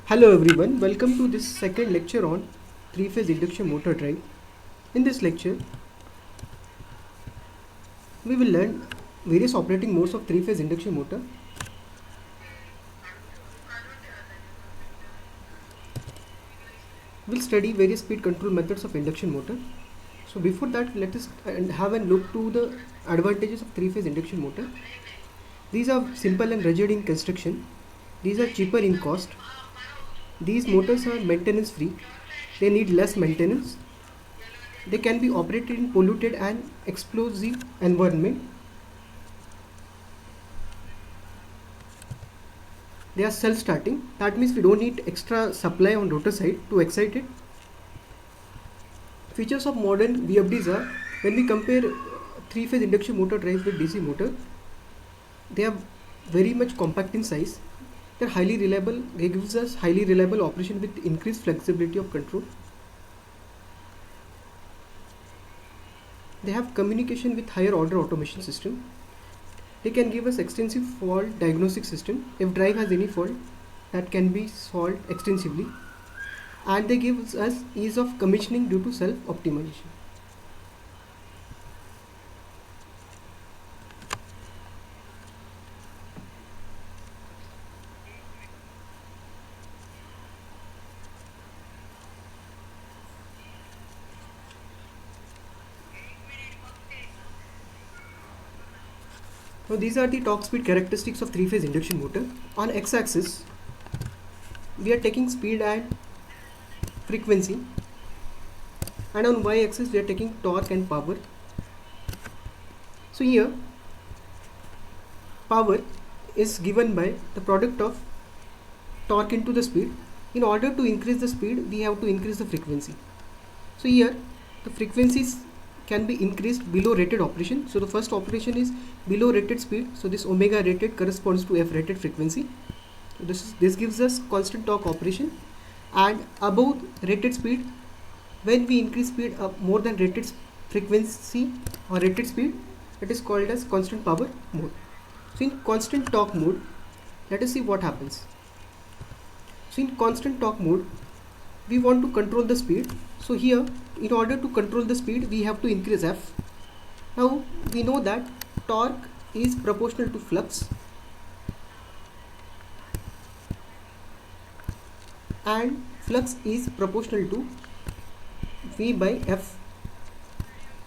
Hello everyone, welcome to this second lecture on three-phase induction motor drive. In this lecture, we will learn various operating modes of three-phase induction motor. We'll study various speed control methods of induction motor. So before that, let us have a look to the advantages of three-phase induction motor. These are simple and rugged in construction. These are cheaper in cost. These motors are maintenance free. They need less maintenance. They can be operated in polluted and explosive environment. They are self-starting. That means we don't need extra supply on rotor side to excite it. Features of modern VFDs are, when we compare three-phase induction motor drives with DC motor, they are very much compact in size. They're highly reliable. They gives us highly reliable operation with increased flexibility of control. They have communication with higher order automation system. They can give us extensive fault diagnostic system. If drive has any fault, that can be solved extensively. And they give us ease of commissioning due to self-optimization. Now these are the torque speed characteristics of three-phase induction motor. On x-axis, we are taking speed and frequency, and on y-axis we are taking torque and power. So here, power is given by the product of torque into the speed. In order to increase the speed, we have to increase the frequency. So here, the frequencies can be increased below rated operation. So the first operation is below rated speed. So this omega rated corresponds to f rated frequency. So this gives us constant torque operation. And above rated speed, when we increase speed up more than rated frequency or rated speed, it is called as constant power mode. So in constant torque mode, let us see what happens. So in constant torque mode, we want to control the speed. So here, in order to control the speed, we have to increase f. Now we know that torque is proportional to flux and flux is proportional to v by f.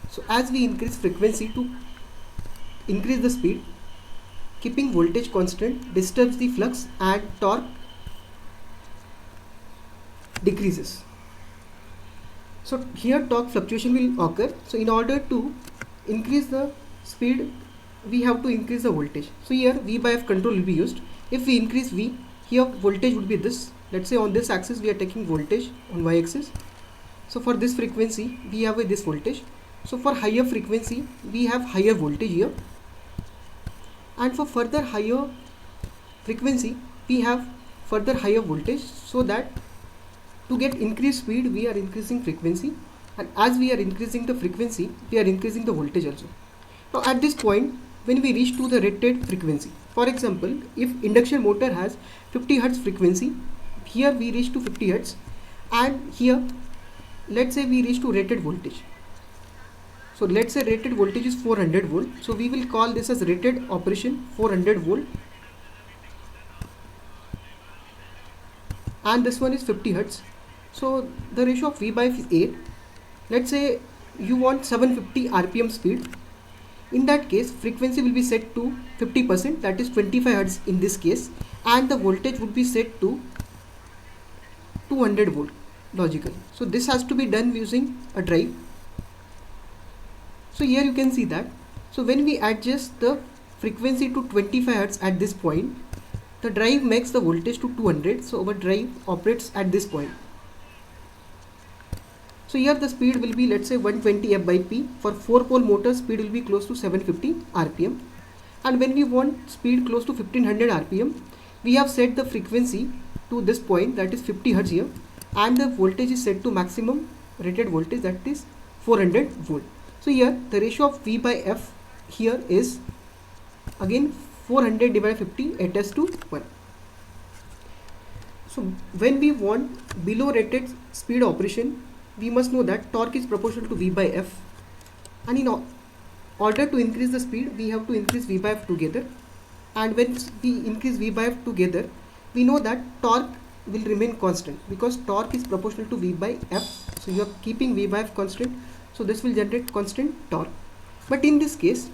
So as we increase frequency to increase the speed, keeping voltage constant disturbs the flux and torque decreases. So here torque fluctuation will occur. So in order to increase the speed, we have to increase the voltage. So here V by F control will be used. If we increase V, here voltage would be this. Let's say on this axis we are taking voltage on Y axis. So for this frequency we have this voltage. So for higher frequency we have higher voltage here, and for further higher frequency we have further higher voltage, so that to get increased speed we are increasing frequency, and as we are increasing the frequency we are increasing the voltage also. Now at this point, when we reach to the rated frequency, for example, if induction motor has 50 Hz frequency, here we reach to 50 Hz, and here let's say we reach to rated voltage. So let's say rated voltage is 400 volt. So we will call this as rated operation 400 volt, and this one is 50 Hz. So the ratio of V by F is 8. Let's say you want 750 RPM speed. In that case, frequency will be set to 50%, that is 25 Hz in this case, and the voltage would be set to 200 volt logically. So this has to be done using a drive. So here you can see that. So when we adjust the frequency to 25 Hz at this point, the drive makes the voltage to 200. So our drive operates at this point. So here the speed will be, let's say, 120 F by P. For 4-pole motor, speed will be close to 750 RPM. And when we want speed close to 1500 RPM, we have set the frequency to this point, that is 50 Hz here, and the voltage is set to maximum rated voltage, that is 400 volt. So here the ratio of V by F here is again 400 divided by 50, it is to 1. So when we want below rated speed operation, we must know that torque is proportional to V by F, and in order to increase the speed, we have to increase V by F together. And when we increase V by F together, we know that torque will remain constant because torque is proportional to V by F. So you are keeping V by F constant, so this will generate constant torque. But in this case,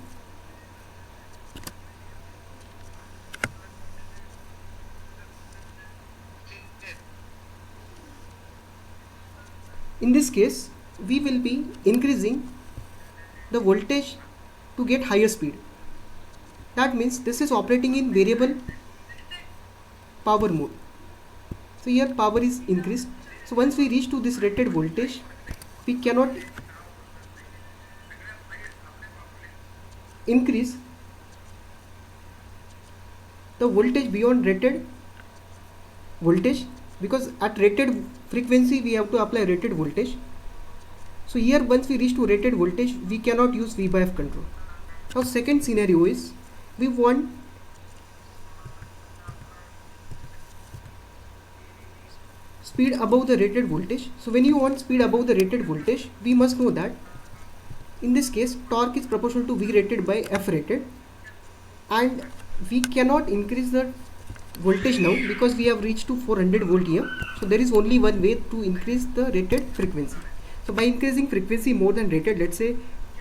we will be increasing the voltage to get higher speed. That means this is operating in variable power mode. So here power is increased. So once we reach to this rated voltage, we cannot increase the voltage beyond rated voltage, because at rated frequency we have to apply rated voltage. So here once we reach to rated voltage, we cannot use V by F control. Now second scenario is we want speed above the rated voltage. So when you want speed above the rated voltage, we must know that in this case torque is proportional to V rated by F rated, and we cannot increase the voltage now because we have reached to 400 volt here. So there is only one way to increase the rated frequency. So by increasing frequency more than rated, let's say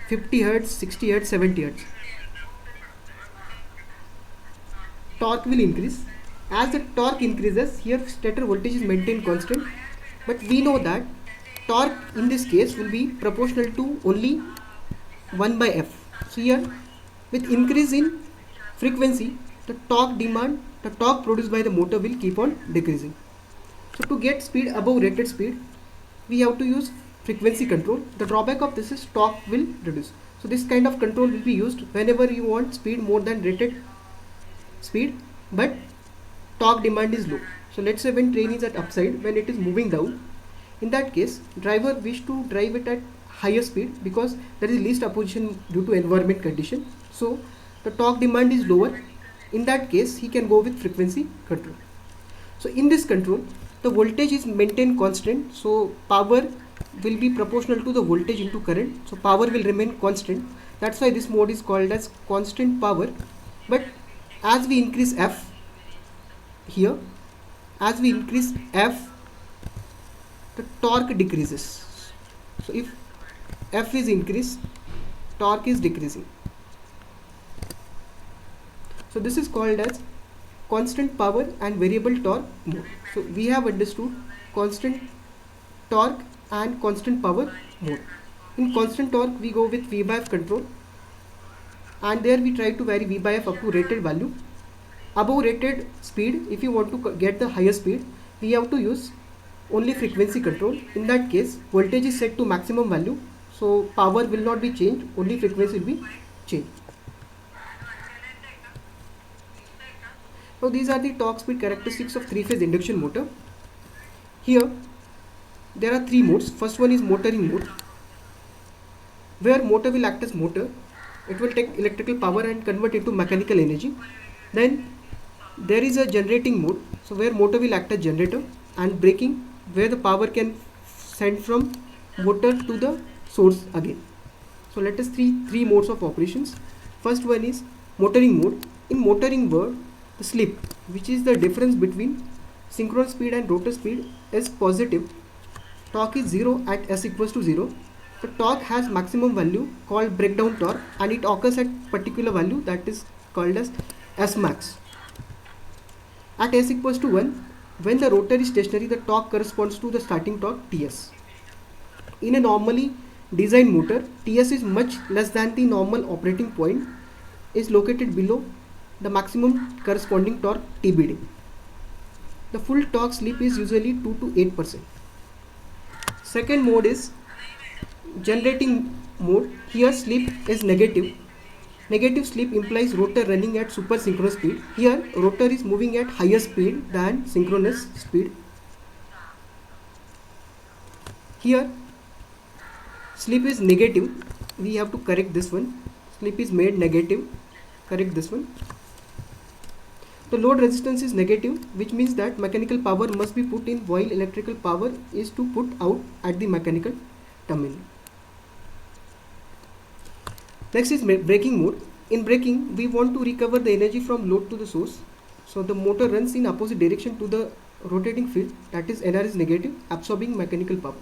50 Hz, 60 Hz, 70 Hz, torque will increase. As the torque increases, here stator voltage is maintained constant, but we know that torque in this case will be proportional to only 1 by F. So here with increase in frequency, the torque produced by the motor will keep on decreasing. So to get speed above rated speed, we have to use frequency control. The drawback of this is torque will reduce. So this kind of control will be used whenever you want speed more than rated speed, but torque demand is low. So let's say when train is at upside, when it is moving down, in that case driver wish to drive it at higher speed because there is least opposition due to environment condition. So the torque demand is lower. In that case he can go with frequency control. So in this control, the voltage is maintained constant, so power will be proportional to the voltage into current, so power will remain constant. That's why this mode is called as constant power. But as we increase F here, as we increase F, the torque decreases. So if F is increased, torque is decreasing. So this is called as constant power and variable torque mode. So we have understood constant torque and constant power mode. In constant torque we go with V by F control, and there we try to vary V by F up to rated value. Above rated speed, if you want to get the higher speed, we have to use only frequency control. In that case voltage is set to maximum value, so power will not be changed, only frequency will be changed. Now these are the torque speed characteristics of three-phase induction motor. Here there are three modes. First one is motoring mode, where motor will act as motor. It will take electrical power and convert it to mechanical energy. Then there is a generating mode, so where motor will act as generator, and braking, where the power can send from motor to the source again. So let us see three modes of operations. First one is motoring mode. In motoring mode, the slip, which is the difference between synchronous speed and rotor speed, is positive. Torque is 0 at S equals to 0. The torque has maximum value called breakdown torque, and it occurs at particular value that is called as S max. At S equals to 1, when the rotor is stationary, the torque corresponds to the starting torque TS. In a normally designed motor, TS is much less than the normal operating point, is located below the maximum corresponding torque TBD. The full torque slip is usually 2 to 8%. Second mode is generating mode. Here slip is negative. Negative slip implies rotor running at super synchronous speed. Here rotor is moving at higher speed than synchronous speed. Here slip is negative. We have to correct this one. Slip is made negative. Correct this one. The load resistance is negative, which means that mechanical power must be put in while electrical power is to put out at the mechanical terminal. Next is braking mode. In braking, we want to recover the energy from load to the source. So the motor runs in opposite direction to the rotating field, that is NR is negative, absorbing mechanical power,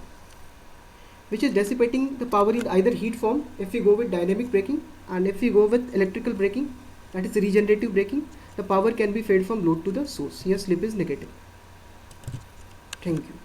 which is dissipating the power in either heat form if we go with dynamic braking, and if we go with electrical braking, that is regenerative braking, the power can be fed from load to the source. Here slip is negative. Thank you.